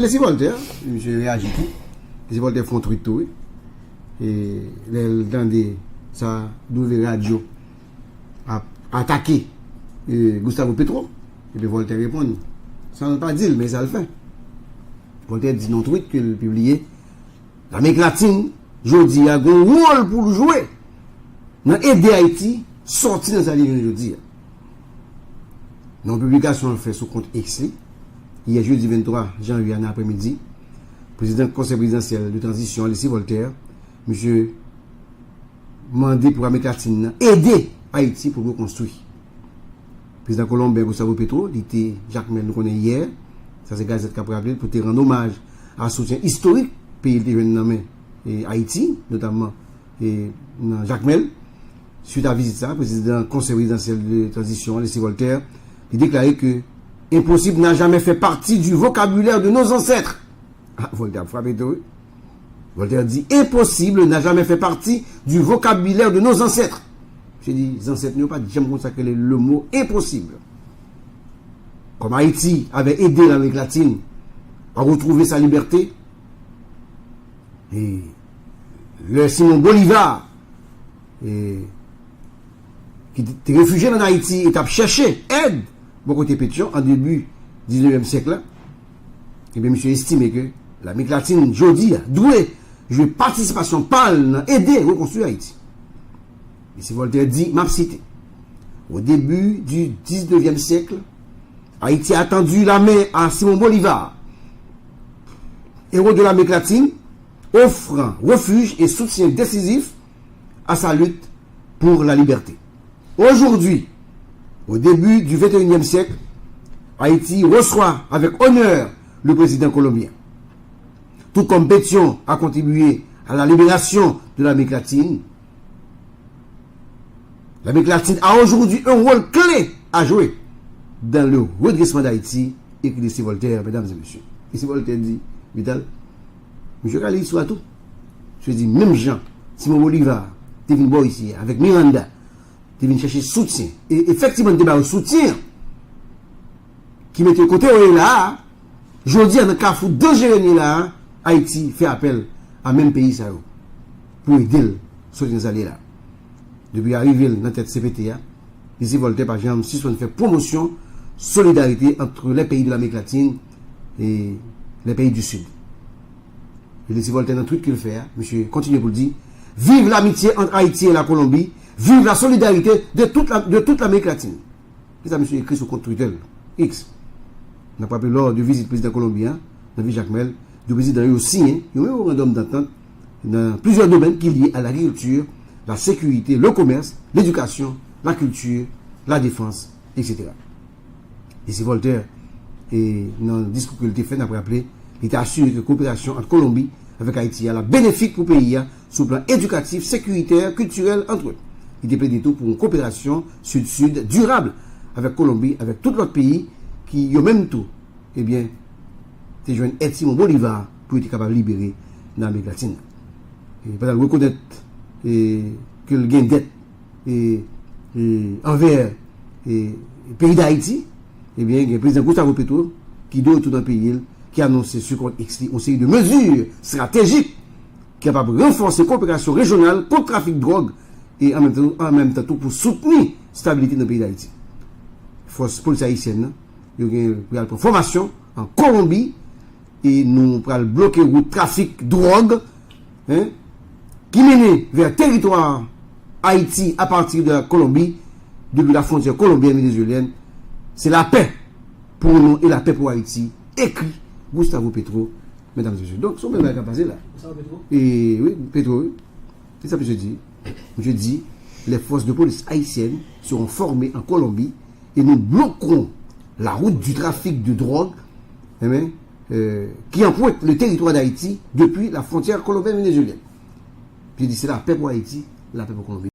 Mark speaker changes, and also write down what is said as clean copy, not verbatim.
Speaker 1: Les Voltaire, monsieur réagit tout. Les Voltaire font truc tout. Et dans sa nouvelle radio a attaqué Gustavo Petro. Et puis Voltaire répond. Ça ne pas dire, mais ça le fait. Voltaire dit non tweet que le publié. L'Amérique latine, jeudi, a un rôle pour le jouer. Dans aider Haïti, sortir dans sa ligne jeudi. Dans la publication, on fait sous compte X. Hier, jeudi 23 janvier, en après-midi, président du conseil présidentiel de transition, Alexis Voltaire, monsieur, mandé pour l'Amérique latine, aider Haïti pour reconstruire. Président colombien Gustavo Petro, il était Jacques Mel, nous connaissons hier, ça c'est Gazette qui a rappelé, pour te rendre hommage à un soutien historique, pays de jeune et Haïti, notamment Jacques Mel. Suite à la visite, ça, président du conseil présidentiel de transition, Alexis Voltaire, il déclarait que impossible n'a jamais fait partie du vocabulaire de nos ancêtres. Ah, Voltaire frappé tout. Voltaire dit impossible n'a jamais fait partie du vocabulaire de nos ancêtres. J'ai dit, les ancêtres n'ont pas jamais consacré le mot impossible. Comme Haïti avait aidé l'Amérique latine à retrouver sa liberté, et le Simon Bolivar, qui était réfugié en Haïti, et a cherché aide, bon côté pétion, en début du 19e siècle, et bien, monsieur estimé que l'Amérique latine, aujourd'hui, doit jouer participation pâle, aider à reconstruire Haïti. Et si Voltaire dit, m'a cité, au début du 19e siècle, Haïti a tendu la main à Simon Bolivar, héros de l'Amérique latine, offrant refuge et soutien décisif à sa lutte pour la liberté. Aujourd'hui, au début du 21e siècle, Haïti reçoit avec honneur le président colombien. Tout comme Pétion a contribué à la libération de l'Amérique latine, l'Amérique latine a aujourd'hui un rôle clé à jouer dans le redressement d'Haïti, écrit ici Voltaire, mesdames et messieurs. Ici Voltaire dit, Vital, monsieur Kali soit tout. Je dis, même Jean, Simon Bolivar, tu viens boire ici, avec Miranda, tu viens chercher soutien. Et effectivement, tu as un soutien qui met de côté là. Je dis, en cas où deux générations là, Haïti fait appel à même pays ça pour aider le soutien là. Depuis arriver dans la tête CPTA, ici Voltaire, par exemple, si on fait promotion, solidarité entre les pays de l'Amérique latine et les pays du Sud. Et ici Voltaire, dans tout ce qu'il fait, monsieur, continue pour le dire, vive l'amitié entre Haïti et la Colombie, vive la solidarité de toute l'Amérique latine. C'est ça, monsieur, écrit sur compte Twitter, X. On a pas appelé lors de visite du président colombien, dans Jacques Mel, du président aussi, il y a un memorandum d'entente dans plusieurs domaines qui lient à l'agriculture, la sécurité, le commerce, l'éducation, la culture, la défense, etc. Et si Voltaire, dans le discours qu'il a fait, n'a pas rappelé, il a assuré que la coopération entre Colombie avec Haïti est bénéfique pour le pays, sur le plan éducatif, sécuritaire, culturel, entre eux. Il a plaidé tout pour une coopération sud-sud durable avec Colombie, avec tout l'autre pays qui, au même tout, eh bien, c'est joué un Simon Bolivar pour être capable de libérer l'Amérique latine. Et pas reconnaître que le gain dette envers le pays d'Haïti, eh bien, il y a le président Gustavo Petro qui doit tout dans le pays, qui a annoncé sur compte X une série de mesures stratégiques capables de renforcer la coopération régionale contre le trafic de drogue et en même temps tout pour soutenir la stabilité dans le pays d'Haïti. Force police haïtienne, il y a une formation en Colombie et nous allons bloquer le trafic de drogue qui mène vers le territoire Haïti à partir de la Colombie, depuis la frontière colombienne-vénézuélienne. C'est la paix pour nous et la paix pour Haïti, écrit Gustavo Petro, mesdames et messieurs. Donc, son même a passé là. Gustavo Petro? Et oui, Petro, oui. C'est ça que je dis. Je dis, les forces de police haïtiennes seront formées en Colombie et nous bloquerons la route du trafic de drogue qui emprunte le territoire d'Haïti depuis la frontière colombienne-vénézuélienne. Je dis, c'est la paix pour Haïti, la paix pour Colombie.